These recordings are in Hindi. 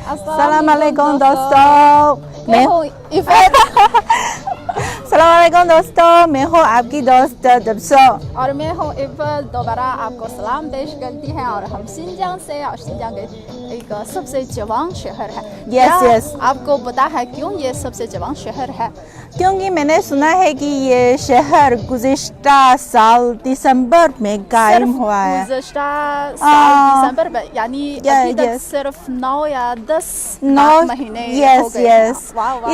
अस्सलामुअलैकुम दोस्तों, मैं हूँ इफ़त। अस्सलामुअलैकुम दोस्तों, मैं हूँ आपकी दोस्त दबसो और मैं हूँ इफ़त। दोबारा आपको सलाम पेश करती हैं और हम शिनजांग से, और शिनजांग एक सबसे जवान शहर है। यस आपको पता है क्यों ये सबसे जवान शहर है? क्योंकि मैंने सुना है कि ये शहर गुज़िश्ता साल दिसंबर में कायम हुआ है। गुज़िश्ता साल दिसंबर में, यानी अभी तक सिर्फ 9 या 10 महीने हो गए हैं।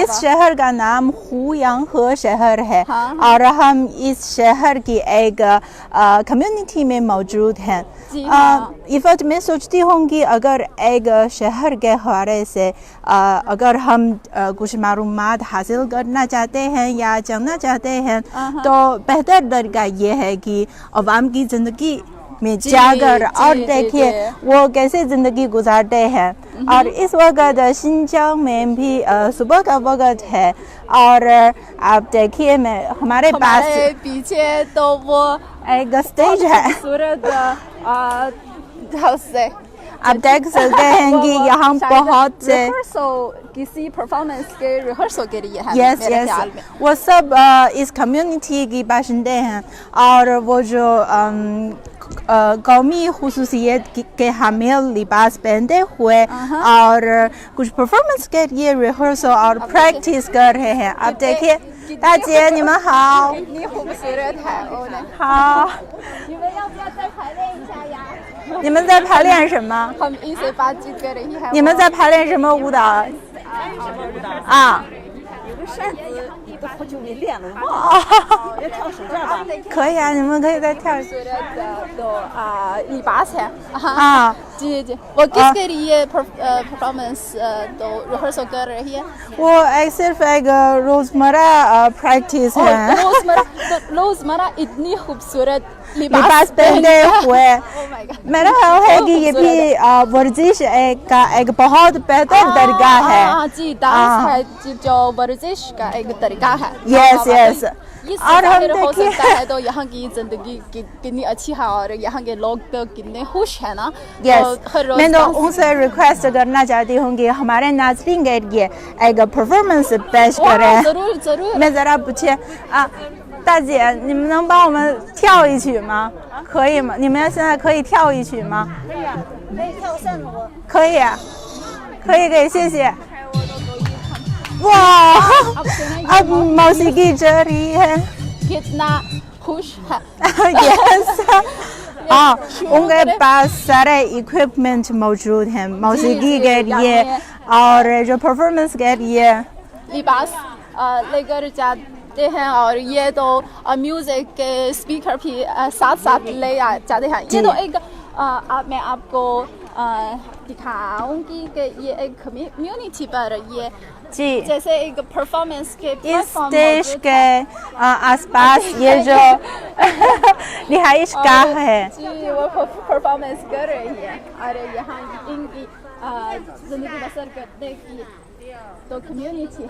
इस शहर का नाम हुयांग शहर है। और हम इस शहर की एक कम्युनिटी में मौजूद हैं। इफ़त, मैं सोचती हूँ कि अगर एक शहर के हवाले से अगर हम कुछ मालूमात हासिल करना चाहते हैं या जानना चाहते हैं तो बेहतर तरीका ये है कि अवाम की ज़िंदगी में जाकर और देखिए वो कैसे ज़िंदगी गुजारते हैं। और इस वक्त शिनजांग में भी सुबह का वक्त है और आप देखिए हमारे पास पीछे तो वो एक स्टेज है। आप देख सकते हैं कि यहाँ बहुत से किसी परफॉर्मेंस के रिहर्सल के लिए है। यस वो सब इस कम्युनिटी की बाशिंदे हैं और वो जो कौमी खुसूसियत के हामिल लिबास पहनते हुए और कुछ परफॉर्मेंस के लिए रिहर्सल और प्रैक्टिस कर रहे हैं। आप देखिए, ताजिए你们好，你खूबसूरत है।好，你们在排练什么？ हम इनसे बातचीत कर रही है।你们在排练什么舞蹈？啊。扇子都好久没练了，要跳手绢吧？可以啊，你们可以再跳。लिबास है। हाँ जी जी। वो किसके लिए परफॉर्मेंस तो रिहर्सल कर रही है? वो सिर्फ एक रोजमर्रा प्रैक्टिस है। रोजमर्रा इतनी खूबसूरत लिबास पहनते हुए मेरा ख्याल है कि ये भी वर्जिश का एक बहुत बेहतर तरीका है। जी, डांस है जो वर्जिश का एक तरीका है। यस और हम हो सकता है तो यहाँ की जिंदगी कितनी अच्छी है और यहाँ के लोग तो कितने खुश है ना। मैं तो उनसे रिक्वेस्ट करना चाहती हूँ कि हमारे नाज़रीन के लिए एक परफॉर्मेंस पेश करें। जरूर। मैं ज़रा पूछे 大姐，你们能帮我们跳一曲吗？可以吗？你们现在可以跳一曲吗？可以啊，可以跳扇舞。可以，谢谢。वाह, अब मौसीकी जारी है। कितना खुश है। यस उनके पास सारे इक्विपमेंट मौजूद हैं मौसीकी के लिए और जो परफॉर्मेंस के लिए लिबास लेकर जाते हैं। और ये तो म्यूजिक के स्पीकर भी साथ ले जाते हैं। ये तो एक मैं आपको दिखाऊंगी कि ये एक कम्युनिटी पर ये जी जैसे एक परफॉर्मेंस के इस स्टेज के आसपास ये जो रिहाइश गाह है जी वो परफॉर्मेंस कर रही है और यहाँ इनकी जिंदगी बसर करने की तो कम्युनिटी है।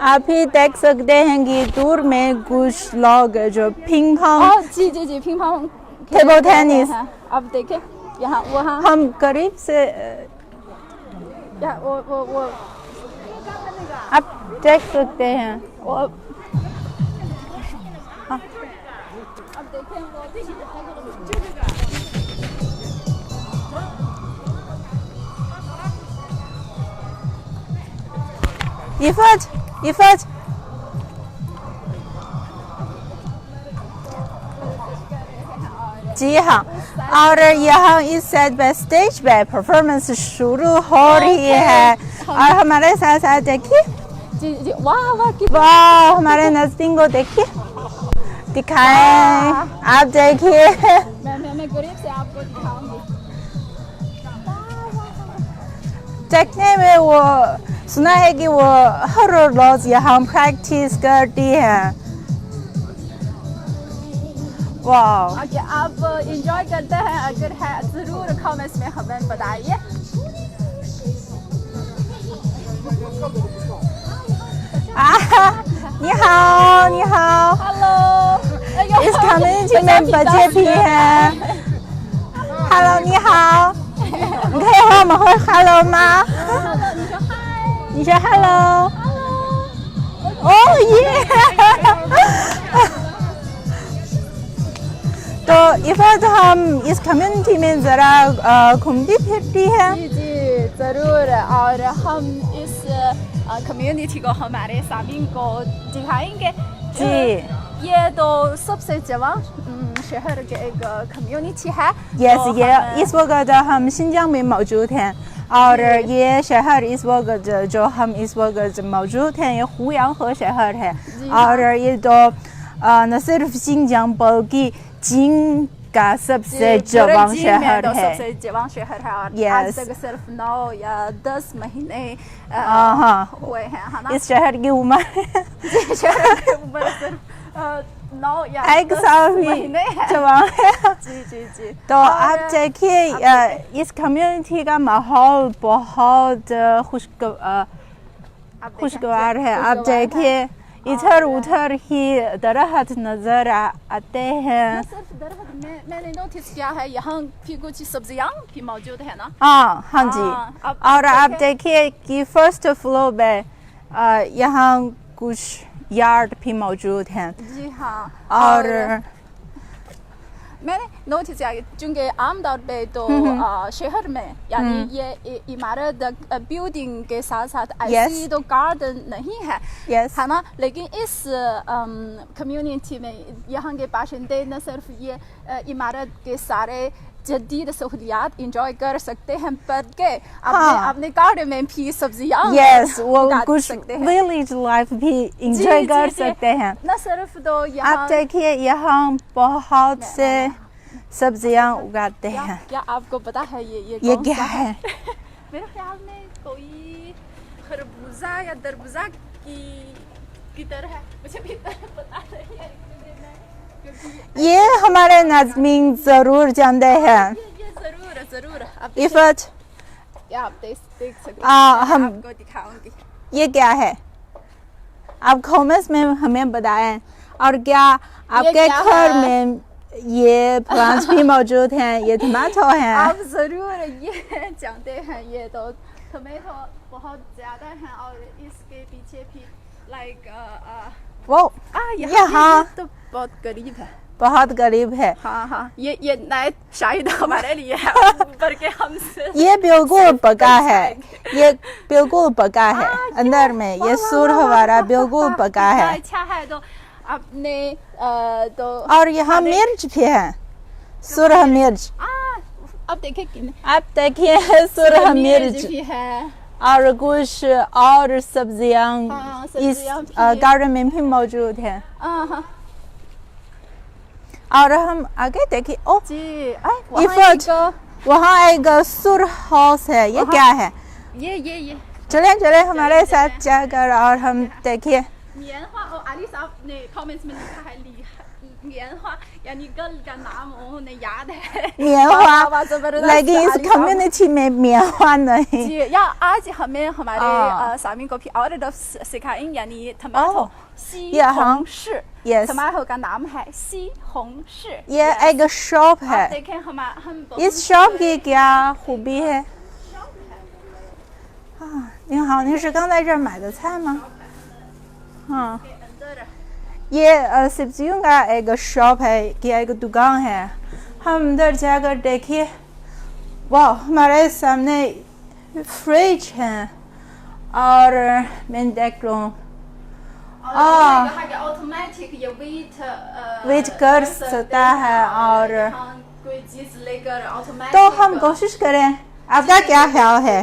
आप ही देख सकते हैं कि दूर में कुछ लोग जो पिंग पोंग जी पिंग पोंग टेबल टेनिस अब देखें यहाँ वहाँ हम करीब से वो आप देख सकते हैं। अब देखें इफ़त जी हाँ, और यहाँ इस साइड पे स्टेज पे परफॉर्मेंस शुरू हो रही है और हमारे साथ साथ देखिए जी वाह हमारे नज़दीक को देखिए दिखाएं आप देखिए। मैं करीब से आपको दिखाऊंगी। देखने में वो सुना है कि वो हर रोज यहाँ प्रैक्टिस करती है। वाह आप एंजॉय करते हैं? अगर है जरूर कमेंट्स में हमें बताइए।你好 Hello इस कम्युनिटी में बच्चे भी हैं। Hello 你好你可以和我们说 hello 吗？你说 hi。你说 hello。哦耶！तो इस वक्त हम इस कम्युनिटी में ज़रा घूमती फिरती हैं। जी ज़रूर, और हम इस कम्युनिटी को हमारे सामीन को दिखाएंगे। जी, ये तो सबसे जवान शहर के एक कम्युनिटी है। यस, तो ये हम- इस वक्त हम शिनजांग में मौजूद हैं और ये शहर इस वक्त जो हम इस वक्त मौजूद हैं ये हुयांग शहर है और ये तो न सिर्फ शिनजांग बल्कि चीन का सबसे जवान पूरे शहर तो है। सबसे जवान शहर है और Yes. आज तक सिर्फ 9 या 10 महीने हाँ, हुए हैं, है ना? इस शहर की उम्र शहर की उम्र सिर्फ 9 या एक 10 साल भी महीने है। जवान है। जी जी जी। तो आप देखिए इस कम्युनिटी का माहौल बहुत खुशगवार है। आप देखिए इधर उधर ही दरख्त नजर आते हैं। सिर्फ दरख्त मैंने नोटिस किया है यहाँ भी कुछ सब्जियाँ भी मौजूद है ना। हाँ जी। अब और आप देखिए कि फर्स्ट फ्लोर पे यहाँ कुछ यार्ड भी मौजूद हैं जी हाँ। और मैंने नोटिस किया क्योंकि आमतौर पे तो शहर में यानी ये इमारत बिल्डिंग के साथ साथ ऐसी तो गार्डन नहीं है, यस है ना। लेकिन इस कम्युनिटी में यहाँ के बाशिंदे न सिर्फ ये इमारत के सारे जदीद सहूलियात इंजॉय कर सकते हैं बल्कि अपने गार्डन में भी सब्जियाँ यस वो उगा कुछ सकते हैं। विलेज लाइफ भी इंजॉय कर सकते हैं। न सिर्फ तो यहाँ आप देखिए यहाँ बहुत से सब्जियाँ उगाते हैं। क्या आपको पता है ये ये कौन क्या सा है? मेरे ख्याल में कोई खरबूजा या तरबूजा की तरह है, मुझे भी पता नहीं है क्योंकि ये हमारे नाज़मीन जरूर जानते हैं। ये जरूर आप इफ़त क्या आप देख सकते हैं। हम आपको दिखाऊंगी। ये क्या है आप कमेंट्स में हमें बताएं और क्या आपके क्या घर है? में ये प्लांट्स भी मौजूद हैं, ये टमाटो हैं। आप जरूर ये जानते हैं ये तो टमाटो बहुत ज्यादा हैं और इसके पीछे भी लाइक वो यहाँ तो बहुत करीब है। बहुत गरीब है। हाँ ये नाइट शायद हमारे लिए है बल्कि हमसे ये बिल्कुल पका है, ये बिल्कुल पका है अंदर में ये सुरह वाला बिल्कुल पका है। अच्छा है तो अपने तो और यहाँ मिर्च भी है, सुरह मिर्च। अब देखिए आप देखिए सुरह मिर्च भी है और कुछ और सब्जियाँ इस सब्जियाँ भी गार्डन में भी मौजूद है। और हम आगे देखिए ओ जी इफ़त वहाँ एक सुर हाउस है, ये क्या है? ये चले हमारे साथ जाकर और हम देखिए। मियानवा और आली साहब ने कमेंट्स में लिखा है मियानवा यानी गर्ल का नाम उन्हें याद है मियानवा, लेकिन इस कम्युनिटी में मियानवा नहीं। जी या आज हमें हमारे सामी को भी और सिखाएंगे यानी टमाटो सी होंगशी। यस टमाटो का नाम है सी होंगशी। ये एक शॉप है। देखें हम इस शॉप की क्या खूबी है? 你好，您是刚在这儿买的菜吗？ये सब्जियों का एक शॉप है कि एक दुकान है। हम अंदर जाकर देखिए, वाह हमारे सामने फ्रिज है और मैं देख रहा हूँ ऑटोमेटिक ये वेट कर सकता है और कोई चीज लेकर ऑटोमेटिक तो हम कोशिश करें। आपका क्या ख्याल है?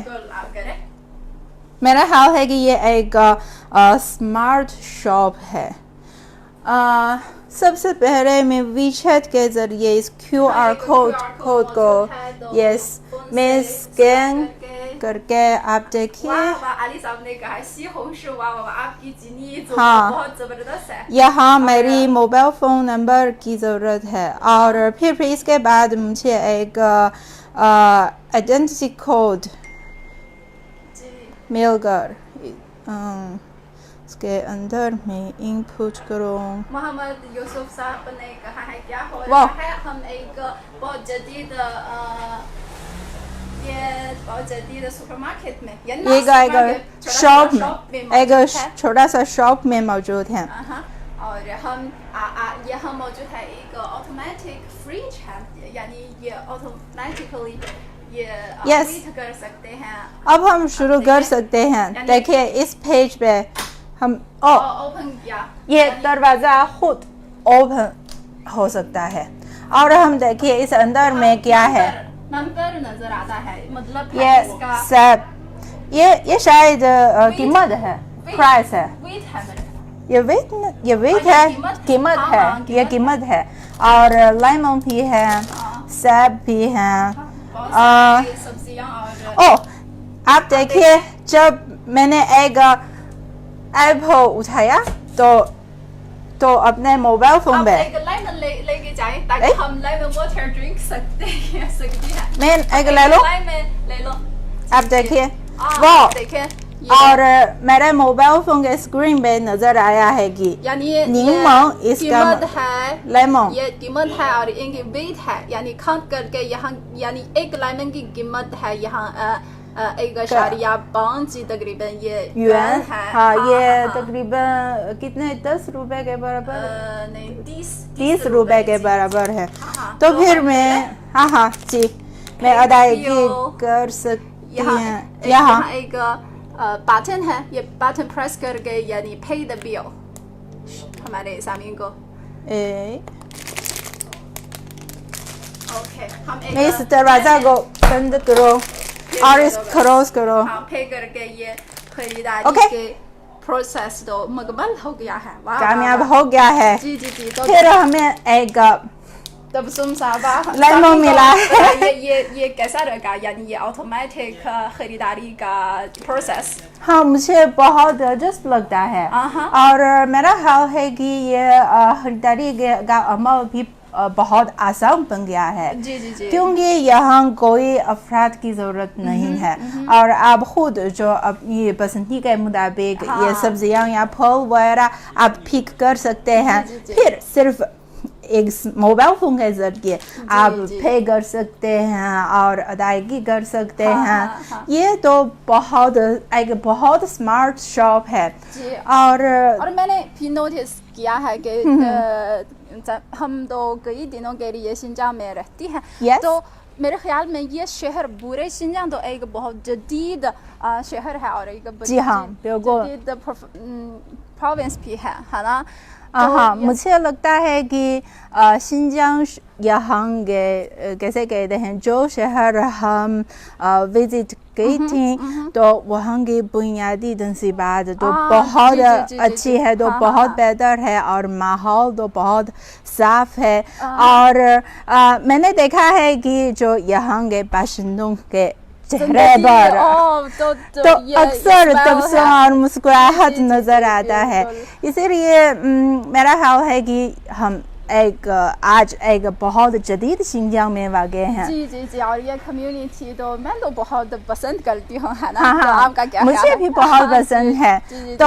मेरा ख्याल है कि ये एक स्मार्ट शॉप है। सबसे पहले मैं वीचैट के जरिए इस QR कोड को यस मैं स्कैन करके आप देखिए। हाँ बहुत जबरदस्त है। यहाँ मेरी मोबाइल फ़ोन नंबर की ज़रूरत है और फिर इसके बाद मुझे एक आइडेंटिटी कोड मिलकर इसके अंदर में इनपुट करो। मोहम्मद यूसुफ साहब ने कहा है क्या हो रहा है, हम एक बहुत जदीद ये बहुत जल्दी सुपरमार्केट में एक शॉप में एक छोटा सा शॉप में मौजूद है। और हम यहाँ मौजूद है एक ऑटोमेटिक फ्रिज है, यानी ये ऑटोमेटिकली ये ऑपरेट कर सकते हैं। अब हम शुरू कर सकते हैं। देखिए इस पेज पे हम ओपन किया, ये दरवाजा खुद ओपन हो सकता है। और हम देखिए इस अंदर में क्या है, नंबर नजर आता है, मतलब ये सब ये शायद कीमत है, प्राइस है, ये वेट है, कीमत है, ये कीमत है। और लेमन भी है, सेब भी है। सब्जियां और आप देखिए जब मैंने एक एप्पल उठाया तो अपने मोबाइल फोन में लेके जाए ताकि हम लेमन वाटर ड्रिंक सकते हैं। मैं एक ले लो, आप देखिए वो, और मेरे मोबाइल फोन के स्क्रीन पे नजर आया है कि नींबू इसका लेमन ये कीमत है और इनकी वेट है, यानी काउंट करके यहाँ, यानी एक लेमन की कीमत है यहाँ 1.5 तकरीबन ये yuan है। हाँ, ये तकरीबन कितने 10 रुपए के बराबर, नहीं 30 रुपए के बराबर है। तो फिर मैं हाँ जी मैं अदायगी कर सकती हूँ। यहाँ एक बटन है, ये बटन प्रेस करके यानी पे द बिल हमारे सामने को। ओके, हम इस दरवाजा को बंद करो और इस क्रॉस करो। पे करके ये खरीदारी के प्रोसेस तो मुकम्मल हो गया है, कामयाब हो गया है। जी। तो फिर हमें एक तबसुम साहबा लेमन मिला है। ये कैसा रहा, यानी ये ऑटोमेटिक खरीदारी का प्रोसेस? हाँ, मुझे बहुत दिलचस्प लगता है। और मेरा ख्याल है कि ये खरीदारी का अमल भी बहुत आसान बन गया है। जी। क्योंकि यहाँ कोई अफराद की ज़रूरत नहीं है और आप खुद जो अपनी पसंदी के मुताबिक ये सब्जियाँ या फल वगैरह आप पिक कर सकते हैं। फिर सिर्फ एक मोबाइल फोन के जरिए आप पे कर सकते हैं और अदायगी कर सकते हैं। ये तो एक बहुत स्मार्ट शॉप है। और मैंने भी नोटिस किया है कि हम तो कई दिनों के लिए शिंजांग में रहती हैं। तो मेरे ख्याल में ये शहर पूरे शिंजांग तो एक बहुत जदीद शहर है और एक जदीद प्रोविंस भी है ना। हाँ, मुझे लगता है कि शिंजांग यहाँ के कैसे कहते हैं, जो शहर हम विजिट गई थी तो वहाँ की बुनियादी तंसीबात तो बहुत अच्छी है, तो बहुत बेहतर है और माहौल तो बहुत साफ है। और मैंने देखा है कि जो यहाँ के बाशिंदों के चेहरे पर तो अक्सर तबस्सुम और मुस्कुराहट नजर आता है। इसीलिए मेरा ख्याल है कि हम आज एक बहुत जदीद शिंजांग में वाक़े हैं। जी। और ये कम्युनिटी तो मैं तो बहुत पसंद करती हूँ, है ना। हाँ, तो आपका क्या ख्याल है? मुझे भी बहुत पसंद है। तो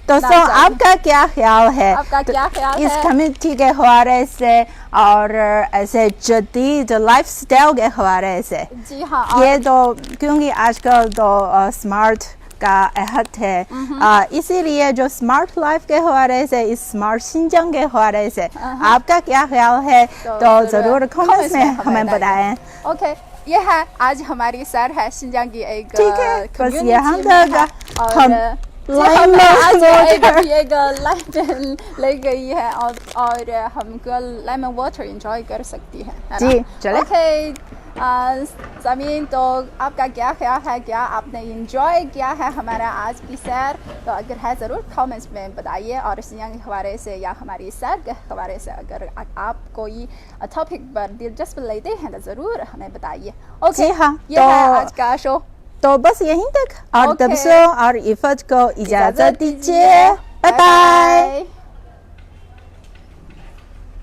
आपका क्या ख्याल है इस कम्युनिटी के हवाले से और ऐसे जदीद लाइफस्टाइल के हवाले से? जी हाँ, ये तो क्योंकि आजकल तो स्मार्ट का अहद है, इसीलिए जो स्मार्ट लाइफ के हवाले से, इस स्मार्ट शिंजांग के हवाले से आपका क्या ख्याल है? तो ज़रूर कमेंट्स में हमें बताएं। ओके, ये है आज हमारी सर है शिंजांग की एक बस यहाँ तक हम लाइन ले गई है और हम कल लेमन वाटर एंजॉय कर सकती है। जी चले। ओके ज़मीन, तो आपका क्या ख्याल है? क्या आपने एंजॉय किया है हमारा आज की सैर? तो अगर है ज़रूर कमेंट्स में बताइए। और शिंजांग के हवाले से या हमारी सैर के हवाले से अगर आप कोई टॉपिक पर दिलचस्प लेते हैं तो ज़रूर हमें बताइए। ओके हाँ, ये है आज का शो। तो बस यहीं तक और तबस्सुम और इफ़त को इजाज़त दीजिए। Bye bye.